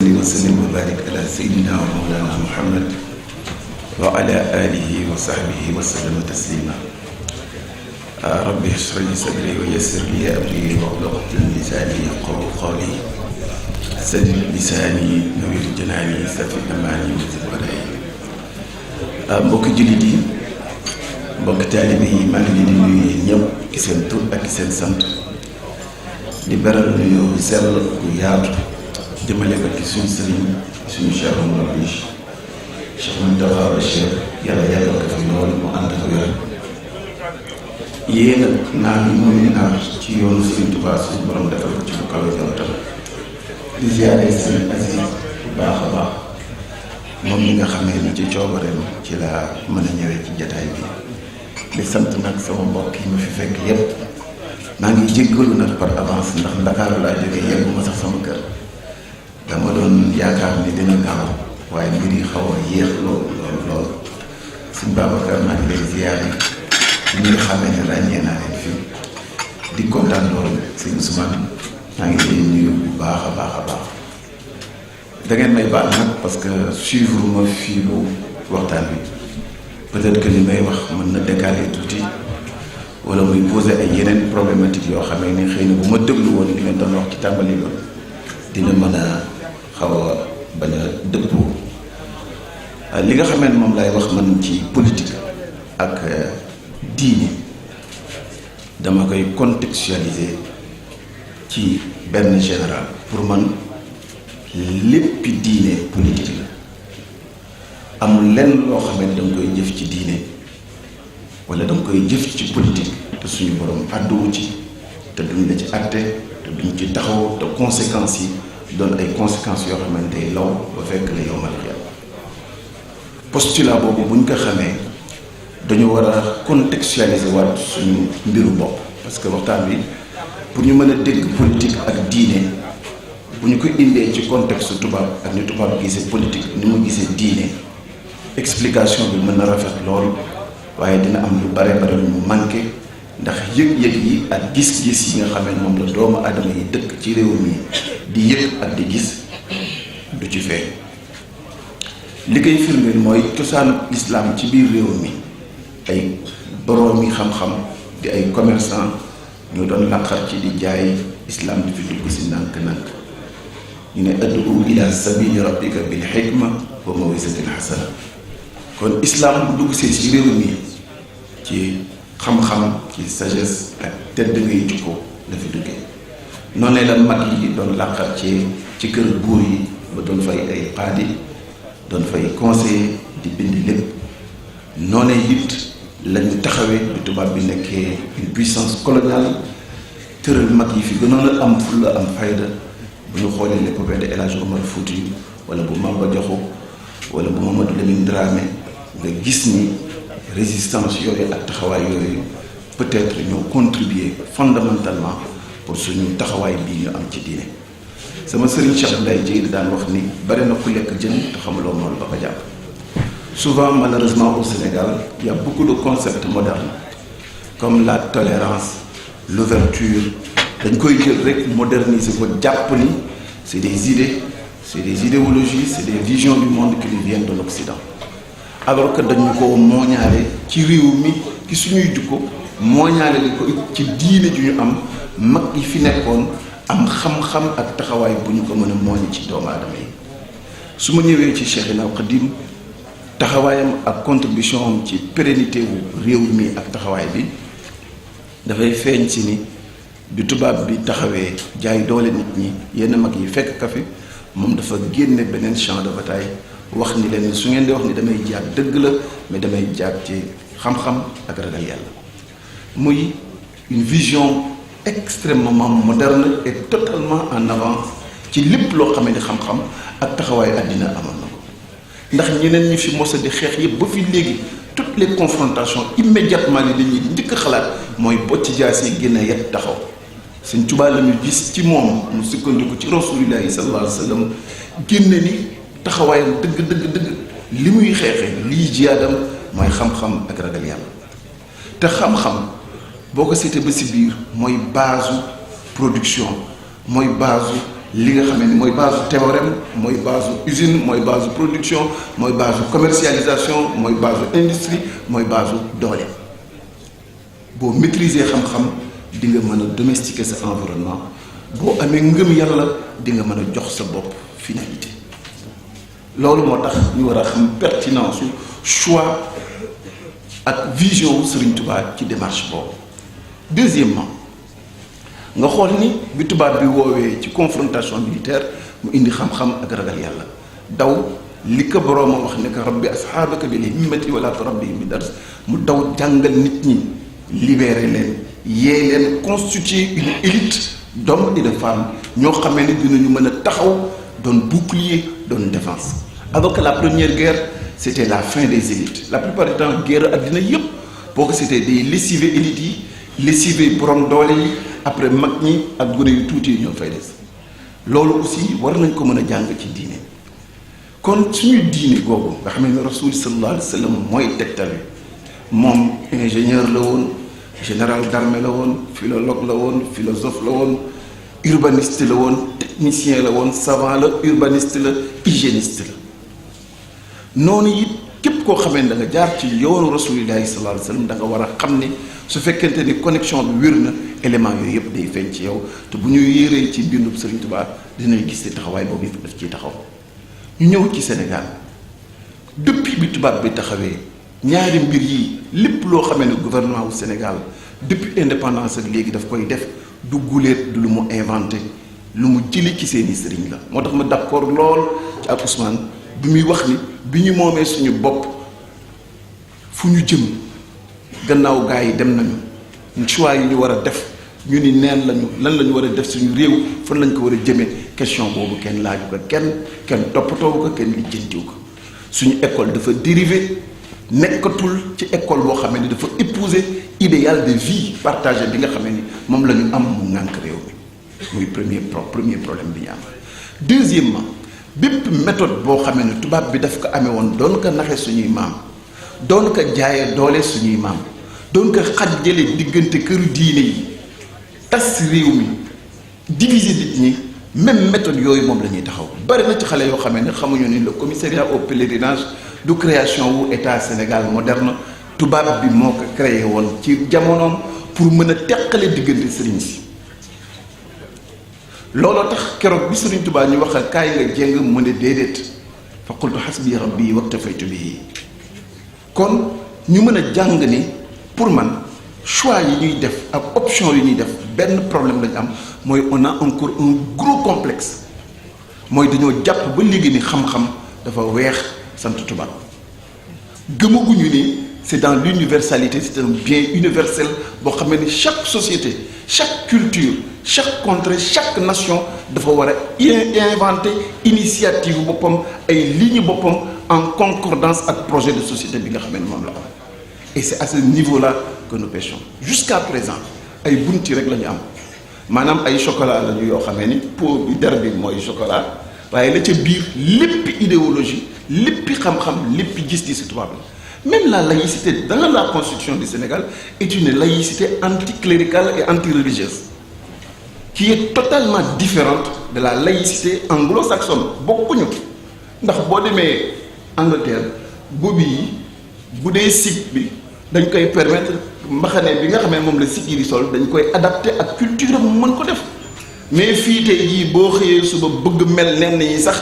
وسلم وبارك على سيدنا ومولانا محمد وعلى آله وصحبه وسلم تسليما. ربي اشرح لي صدري ويسر لي أمري واحلل عقدة من لساني يفقهوا قولي سدد لساني نوير جناني سفي أماني وزد ورائي. mbokki jullit yi mbokki taalibe yi maa ngi leen di nuyu ñëpp ci seen tur ak ci seen sant di beral nuyoo bu sell bu yaatu jëmale ko ci suñu sëriñ suñu Cheikh Mouhamadou Cheikh Mountakha Bachir yàlla yàggal ko fi loolu mu ànd ak wér yéen ak naan yi muy naan ci yoonu Sëriñ Tuubaa suñu borom defal ko ci lu kawe tam di ziyaare sëriñ Aziz bu baax a baax moom mi nga xamee ni ci coobareem ci la mën a ñëwee ci jataay bi di sant nag sama mbokk yi ma fi fekk yépp maa ngi jéggalu nag par avance ndax Ndakaaru laa jógee yegguma sax sama kër dama doon yaakaar ni dina gaaw waaye mbir yi xaw a yéex lool suñ Babacar maa ngi lay ziyaare ñi nga xamee ne ràññee naa leen fii di kontaan loolu sëñ Ousmane maa ngi lay nuyu bu baax a baax da ngeen may baal nag parce que suivre ma fii lu waxtaan bi peut-être que li may wax mën na décaler tuuti wala muy poser ay yeneen problématique yoo xamee ni xëy na bu ma déglu woon li ngeen doon wax ci tàmbali loolu dina mën a xaw a bañ a dëppoo li nga xamee ne moom lay wax man ci politique ak diine dama koy contextualiser ci benn général pour man léppi diine politique la amul lenn loo xam ne danga koy jëf ci diine wala danga koy jëf ci politique te suñu borom àdduwu ci te duñ la ci àtte te duñ ci taxaw te conséquences yi doon ay conséquences yoo xamante ne law ba fekk la yow mal xel postulat boobu buñ ko xamee dañu war a contextualiser waat suñu mbiru bopp parce que waxtaan bi pour ñu mën a dégg politique ak diine bu ñu ko indee ci contexte tubaab ak ni tubaab gisee politique ni mu gisee diine explication bi mën na rafet lool waaye dina am lu bare lu mu manqué ndax yëg-yëg yi ak gis-gis yi nga xam ne moom la doomu aadama yi dëkk ci réew mi di yëg ak di gis du ci feeñ li koy firndeel mooy cosaanu islam ci biir réew mi ay boroomi xam-xam di ay commerçant ñoo doon laqar ci di jaay islam di fi dugg si nànk-nànk ñu ne ad'u ila sabili rabbika bil hikma wa mawisatil hasana kon islam bu dugg see ci réew mi ci xam-xam ci sagesse ak tedd ngay jikko la fi duggee noonu la mag yi doon làqar ci kër buur yi ba doon fay ay qaadi doon fay conseiller di bind lépp noonu it lañu taxawee bi tubaab bi nekkee une puissance coloniale tëral mag yi fi gënoon a am fulla am fayda bu ñu xoolee l'épopée de El Hadj Omar Foutiyou wala bu Maba Diakhou wala bu Mamadou Lamine Dramé nga gis ni résistance yooyu ak taxawaay yooyu peut-être ñoo contribuer fondamentalement pour suñu taxawaay bii ñu am ci diine sama sëriñ Cheikh Abdoulaye Dièye daan wax ni bari na ku lekk jën te xamuloo mool ba ko jàpp. Souvent malheureusement au Sénégal il y a beaucoup de concepts modernes comme la tolérance l'ouverture dañ koy jël rek moderniser ko jàpp ni c'est des idées c'est des idéologies c'est des visions du monde qui nous viennent de l'Occident alors que dañu ko mooñaale ci réew mi ci suñuy jukko mooñaale li ko ci diine ju ñu am mag yi fi nekkoon am xam-xam ak taxawaay bu ñu ko mën a mooñe ci doomu aadama yi su ma ñëwee ci Cheikhina al Khadim taxawaayam ak contribution am ci pérennité wu réew mi ak taxawaay bi dafay feeñ si ni bi tubaab bi taxawee jaay doole nit ñi yenn mag yi fekk ka fi moom dafa génne beneen champ de bataille wax ni leen su ngeen di wax ni damay jaar dëgg la mais damay jaar ci xam-xam ak ragal yàlla muy une vision extrêmement moderne et totalement en avance ci lépp loo xam ne xam-xam ak taxawaayu àddina amoon na ko ndax ñeneen ñi fi mosa di xeex yëpp ba fi léegi toutes les confrontations immédiatement li dañuy njëkk a xalaat mooy bocc jaas yi génn yet taxaw Sëñ Tuubaa la ñu gis ci moom mu sukkandiku ci rasulillahi sallallahu alayhi wa sallam génne ni taxawaayam dëgg li muy xeexe lii jiyaadam mooy xam-xam ak ragal yàlla te xam-xam boo ko seetee ba si biir mooy base production mooy base li nga xam ne mooy base théorème mooy base usine mooy base production mooy base commercialisation mooy base industrie mooy base doole. boo maîtriser xam-xam di nga mën a domestiquer sa environnement boo amee ngëm yàlla di nga mën a jox sa bopp finalité. loolu moo tax ñu war a xam pertinence choix ak vision Serigne Touba ci démarche boobu. deuxièmement nga xool ni bi tubaab bi woowee ci confrontation militaire mu indi xam-xam ak ragal yàlla daw li ko boroomam wax ne ko rabbi asxaabaka bil himmati wala turabbihim bi dars mu daw jàngal nit ñi libérer leen yee leen constituer une élite d'hommes et de femmes ñoo xamee ne dinañu mën a taxaw doon bouclier doon défense. alors que la première guerre c'était la fin des élites la plupart du temps guerre addina yëpp boo ko c'était day lessiver élites yi lessiver borom doole yi après mag ñi ak gone yu tuuti yi ñoo fay des. loolu aussi war nañ ko mën a jàng ci diine kon suñu diine googu nga xam ne rasul sallallahu alayhi wa sallam mooy tegtal bi moom ingénieur la woon général d'armée la woon philologue la woon philosophe la woon urbaniste la woon technicien la woon savant la urbaniste la hygiéniste la. noonu it képp koo xamee ne da nga jaar ci yoonu rasulillahi sallallahu alayhi wa sallam da nga war a xam ne su fekkente ni connexion bi wér na élément yooyu yëpp day feeñ ci yow te bu ñu yéree ci mbindub Serigne Touba dinañ gis ne taxawaay boobu yëpp daf ciy taxaw. ñu ñëw ci Sénégal depuis bi tubaab bi taxawee ñaari mbir yi lépp loo xamee ne gouvernement wu Sénégal depuis indépendance ak léegi daf koy def du guléet du lu mu inventé lu mu jëli ci seeni sëriñ la. moo tax ma d'accord lool ci ak Ousmane bi muy wax ni bi ñu moomee suñu bopp fu ñu jëm gannaaw gaa yi dem nañu choix yi ñu war a def ñu ni neen lañu lan la ñu war a def suñu réew fan lañ ko war a jëmee question boobu kenn laaju ko kenn toppatoowu ko kenn lijjantiwu ko suñu école dafa dérivé nekkatul ci école boo xamee ni dafa épouser idéal de vie partagé bi nga xamee ni moom la ñu am mu ŋànk réew mi muy premier problème bi ñu am. deuxièmement bépp méthode boo xamee ne tubaab bi daf ko amee woon doon ko naxe suñuy maam doon ko jaaye doole suñuy maam doon ko xajjale diggante këru diine yi tas réew mi diviser nit ñi même méthode yooyu moom la ñuy taxaw. bari na ci xale yoo xamee ne xamuñu ni le commissariat au pèlerinage du création wu état Sénégal moderne tubaab bi moo ko créé woon ci jamonoom pour mën a teqale diggante sëriñ si. looloo tax keroog bi Sëriñ Tuubaa ñu waxal kaay nga jéng mu ne déedéet fa qultu hasbi rabbi waktafaytu bihi. kon ñu mën a jàng ni pour man choix yi ñuy def ak option yi ñuy def benn problème lañu am mooy on a encore un gros complexe mooy dañoo jàpp ba léegi ni xam-xam dafa weex sant tubaab gëmaguñu ni c'est dans l'universalité, c'est un bien universel boo xam ne chaque société chaque culture chaque contrée chaque nation dafa war a inventer initiative boppam ay ligne boppam en concordance ak projet de société bi nga xam ne moom la am. Et c'est à ce niveau-là que nous pêchons jusqu'à présent ay bunti rek la ñu am maanaam ay chocolat la ñu yoo xamee ni pot bi der bi mooy chocolat waaye la ca biir lépp idéologie lépp xam-xam lépp gis-gis tubaab la. Même la laïcité dans la constitution du Sénégal est une laïcité anticléricale et anti-religieuse qui est totalement différente de la laïcité anglo-saxonne bokkuñu ndax boo demee Angleterre boobu yi bu dee sikh bi dañ koy permettre mbaxane bi nga xam ne moom la sikh yi di sol dañ koy adapté ak culture mu mën ko def mais fii tey jii boo xëyee suba bëgg mel nenn yi sax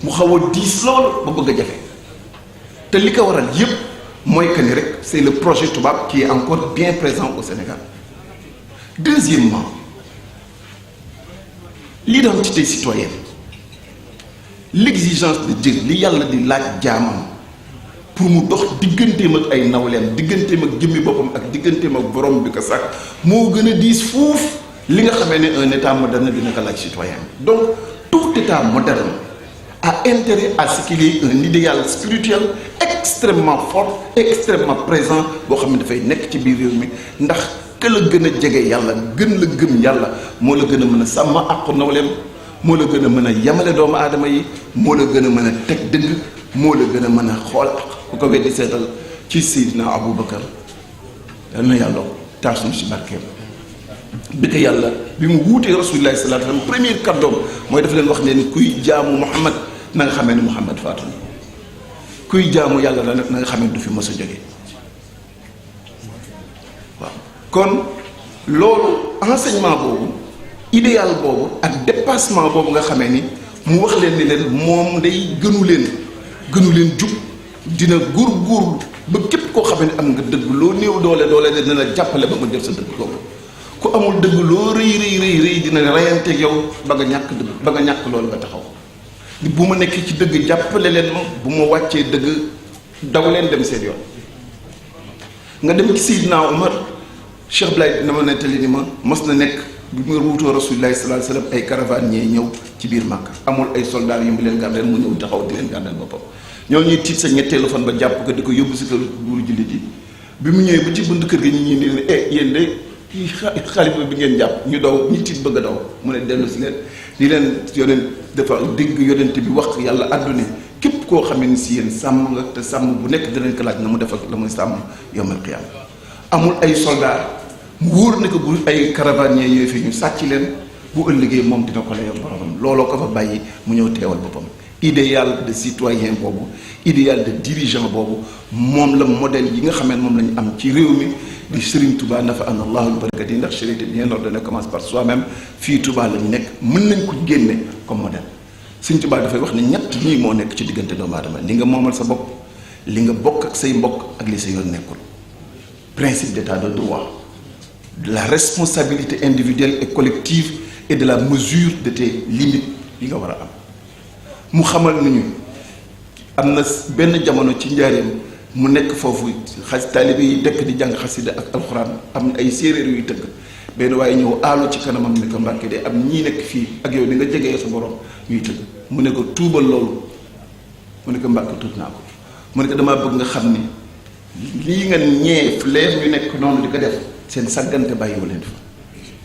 mu xaw a diis lool ba bëgg a jafe te li ko waral yépp mooy que ni rek c'est le projet tubaab qui est encore bien présent au Sénégal. Deuxièmement, l'identité citoyenne, l'exigence de Dieu li yàlla di laaj jaamam pour mu dox digganteem ak ay nawleem digganteem ak jëmmi boppam ak digganteem ak borom bi ko sax moo gën a diis fuuf li nga xamee ne un état moderne dina ko laaj citoyen. Donc tout état moderne a intérêt à ce qu'il y ait un idéal spirituel extrêmement fort extrêmement présent boo xam ne dafay nekk ci biir réew mi ndax que la gën a jege yàlla gën la gëm yàlla moo la gën a mën a sàmm àqu nawleem moo la gën a mën a yamale doomu aadama yi moo la gën a mën a teg dëgg moo la gën a mën a xool bu ko weddi seetal ci Seydina Aboubacar yal na yàlla taasuñu si barkeem bi ko yàlla bi mu wuutee rasulillahi sallallahu alayhi wasallam premier kàddoom mooy dafa leen wax leen kuy jaamu Muhammad na nga xamee ne Muhammad faatu na kuy jaamu yàlla la nag na nga xamee du fi mës a jóge waaw kon loolu enseignement boobu idéal boobu ak dépassement boobu nga xamee ni mu wax leen ni leen moom day gënu leen jub dina góor ba képp koo xam ne am nga dëgg loo néew doole de dina la jàppale ba nga def sa dëgg boobu ku amul dëgg loo rëy dina reyanteeg yow ba nga ñàkk dëgg ba nga ñàkk loolu nga taxaw bu ma nekkee ci dëgg jàppale leen ma bu ma wàccee dëgg daw leen dem seen yoon nga dem ci Seydina Omar Cheikh Blay dina ma nettali ni ma mos na nekk bi mu wuutoo Rasulillahi sallallahu alayhi wasallam ay caravane ñee ñëw ci biir Makka amul ay soldats yu mu leen gardeel mu ñëw taxaw di leen gardeel boppam ñoo ñuy tiit sa ñetteelu fan ba jàpp ko di ko yóbbu si kër buuru jullit yi bi mu ñëwee ba ci bunt kër gi ñu ni leen yéen de xalifa bi ngeen jàpp ñu daw ñu tiit bëgg a daw mu ne dellu si leen li leen yonent dafa dégg yonent bi wax yàlla àdduna képp koo xamee ni si yéen sàmm nga te sàmm bu nekk dinañ ko laaj na mu def ak la muy sàmm yawmal qiyaama amul ay soldats mu wóor ne ko bu ay caravaniers yooyu fi ñu sàcc leen bu ëllëgee moom dina ko layoo boromam looloo ko fa bàyyi mu ñëw teewal boppam idéal de citoyen boobu idéal de dirigeant boobu moom la modèle yi nga xam ne moom la ñu am ci réew mi di Serigne Touba nafa an allahu barakati ndax charité bien ordonnée commence par soi-même fii Touba la ñu nekk mën nañ ko génne comme modèle Serigne Touba dafay wax ne ñett ñii moo nekk ci diggante doomu aadama li nga moomal sa bopp li nga bokk ak say mbokk ak li sa yoon nekkul principe d'état de droit de la responsabilité individuelle et collective et de la mesure de tes limites yi nga war a am mu xamal nañu am na benn jamono ci njaareem mu nekk foofu taalibe yi dekk di jàng xasida ak alxuraan am na ay séeréer yuy tëgg benn waaye ñëw aalu ci kanamam ne ko Mbàkke de am ñii nekk fii ak yow ni nga jegee sa borom ñuy tëgg mu ne ko tuubal loolu mu ne ko Mbàkke tuub naa ko mu ne ko damaa bëgg nga xam ni lii nga ñee leer ñu nekk noonu di ko def seen sàggante bàyyiwu leen fa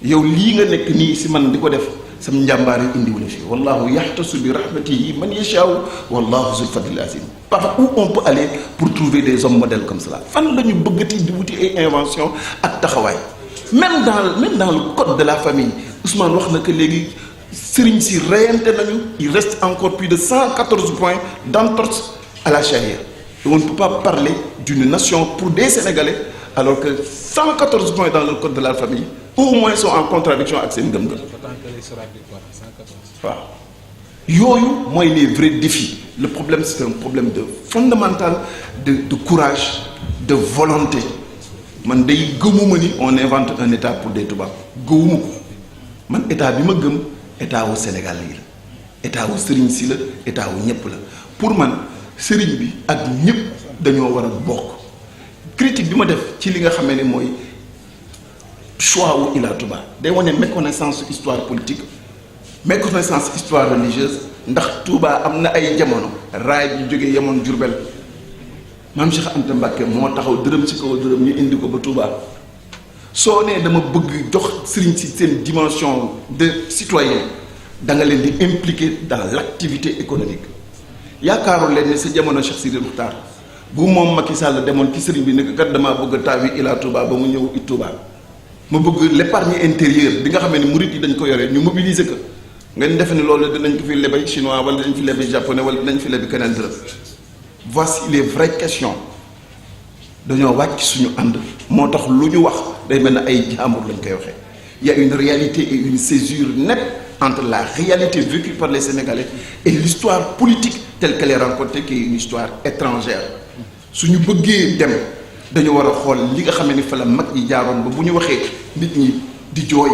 yow lii nga nekk nii si man di ko def sam njàmbaare indiwula fii wallahu yaxtasu bi rahmatihi man yashaau wallahu zul fadlil azim par où on peut aller pour trouver des hommes modèles comme cela fan la ñu bëggati di wuti ay invention ak taxawaay même dans le code de la famille Ousmane wax na que léegi sëriñ si reyante nañu il reste encore plus de 114 points d'entorse à la charia et on ne peut pas parler d'une nation pour des Sénégalais alors que 114 points dans le code de la famille au moins sont en contradiction ak seen gëm-gëm waaw yooyu mooy les vrais défis le problème c'est un problème de fondamental de courage de volonté man day gëmuma ni on invente un état pour des tubaab gëmuma ko man état bi ma gëm état wu Sénégal yi la état wu sëriñ si la état wu ñëpp la pour man sëriñ bi ak ñëpp dañoo war a bokk critique bi ma def ci li nga xamee ne mooy choix wu Ila Touba day wane méconnaissance histoire politique méconnaissance histoire religieuse ndax Touba am na ay jamono raay bi jógee yemoon Jurbel maam Cheikh Anta Mbacke moo taxaw dërëm ci kaw dërëm ñu indi ko ba Touba soo nee dama bëgg jox sëriñ si seen dimension de citoyen da nga leen di impliquer dans l'activité économique yaakaaru leen ni sa jamono Cheikh Sidi Muxtaar bu moom Macky Sall demoon ci sëriñ bi ne kat damaa bëgg taawi Ila Touba ba mu ñëw it Touba ma bëgg l'épargne intérieure bi nga xam ne murit yi dañ ko yore ñu mobiliser ko ngeen defe ne loolu dinañ ko fi lebay chinois wala dinañ fi lebi japonais wala dinañ fi lebi keneen dërëm voici les vraies questions dañoo wàcc suñu ànd moo tax lu ñu wax day mel ne ay jaambur lañ koy waxee il y a une réalité et une césure nette entre la réalité vécue par les Sénégalais et l'histoire politique telle qu'elle est rencontrée qui est une histoire étrangère suñu bëggee dem dañu war a xool li nga xam ne fa la mag ñi jaaroon ba bu ñu waxee nit ñi di jooy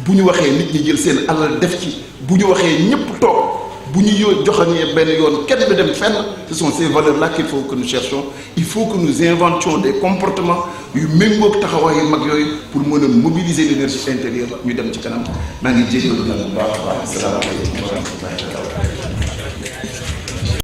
bu ñu waxee nit ñi jël seen alal def ci bu ñu waxee ñëpp toog bu ñu joxañee benn yoon kenn bi dem fenn ce sont ces valeurs là qu'il faut que nous cherchions il faut que nous inventions des comportements yu méngoog taxawaay yu mag yooyu pour mën a mobiliser l'énergie intérieure ñu dem ci kanam maa ngi jégalu na bu baax a baax asalaamaaleykum wa rahmatullahi wa barakatuh